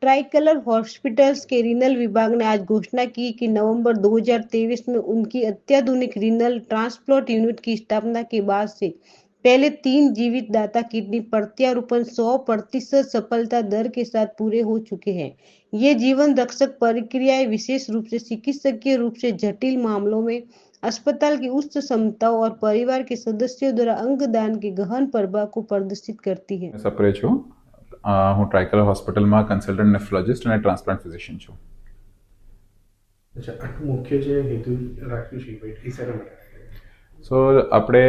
Tricolour hospitals के renal विभाग ने आज घोषणा की कि नवंबर 2023 में उनकी अत्याधुनिक रीनल ट्रांसप्लांट यूनिट की स्थापना के बाद से पहले 3 जीवित दाता किडनी प्रत्यारोपण 100% सफलता दर के साथ पूरे हो चुके हैं। ये जीवन रक्षक प्रक्रियाएं विशेष रूप से चिकित्सकीय रूप से जटिल मामलों में अस्पताल की उच्च क्षमताओं और परिवार के सदस्यों द्वारा अंगदान के गहन प्रभाव को प्रदर्शित करती है। સપ્રે છું હું ટ્રાઇકલર હોસ્પિટલમાં કન્સલ્ટન્ટ નેફ્રોલોજિસ્ટ અને ટ્રાન્સપ્લાન્ટ ફિઝિશિયન છું. અચ્છા, આટલું મુખ્ય જે હેતુ રાખ્યું છે ઇવેન્ટ એ શેના માટે? સો આપણે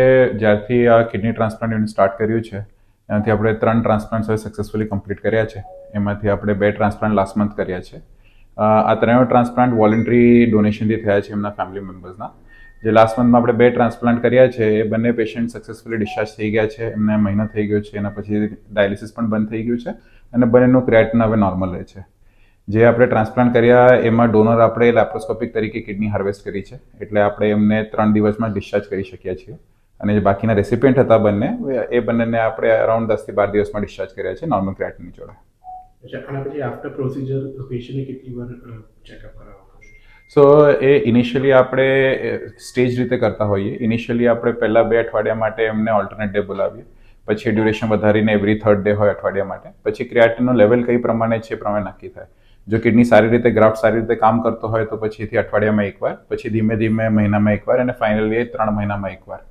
જ્યારથી આ કિડની ટ્રાન્સપ્લાન્ટ યુનિટ સ્ટાર્ટ કર્યું છે એનાથી આપણે 3 ટ્રાન્સપ્લાન્ટ હવે સક્સેસફુલી કમ્પ્લીટ કર્યા છે. એમાંથી આપણે 2 ટ્રાન્સપ્લાન્ટ લાસ્ટ મંથ કર્યા છે. આ 3 ટ્રાન્સપ્લાન્ટ વોલન્ટરી ડોનેશનથી થયા છે એમના ફેમિલી મેમ્બર્સના. જે લાસ્ટ મંથમાં આપણે 2 ટ્રાન્સપ્લાન્ટ કર્યા છે એ બંને પેશન્ટ સક્સેસફુલી ડિસ્ચાર્જ થઈ ગયા છે. એમને મહિનો થઈ ગયો છે, એના પછી ડાયાલિસિસ પણ બંધ થઈ ગયું છે અને બંનેનું ક્રિએટિન હવે નોર્મલ રહે છે. જે આપણે ટ્રાન્સપ્લાન્ટ કર્યા એમાં ડોનર આપણે લેપ્રોસ્કોપિક તરીકે કિડની હાર્વેસ્ટ કરી છે, એટલે આપણે એમને 3 દિવસમાં ડિસ્ચાર્જ કરી શક્યા છીએ. અને જે બાકીના રેસિપિયન્ટ હતા બંને, એ બંનેને આપણે અરાઉન્ડ 10 થી 12 દિવસમાં ડિસ્ચાર્જ કર્યા છે નોર્મલ ક્રિએટિનની જોડે. અચ્છા, આના પછી આફ્ટર પ્રોસિજર પેશન્ટને કેટલી વાર ચેકઅપ કરાવવાનું? સો એ ઇનિશિયલી આપણે સ્ટેજ રીતે કરતા હોઈએ. ઇનિશિયલી આપણે પહેલા 2 અઠવાડિયા માટે એમને ઓલ્ટરનેટ ડે બોલાવીએ, પછી ડ્યુરેશન વધારીને એવરી 3rd ડે હોય અઠવાડિયા માટે. પછી ક્રિએટિનનું લેવલ કઈ પ્રમાણે છે એ પ્રમાણે નક્કી થાય. જો કિડની સારી રીતે ગ્રાફ્ટ સારી રીતે કામ કરતો હોય તો પછીથી અઠવાડિયામાં એકવાર, પછી ધીમે ધીમે મહિનામાં એકવાર અને ફાઇનલી 3 મહિનામાં એકવાર.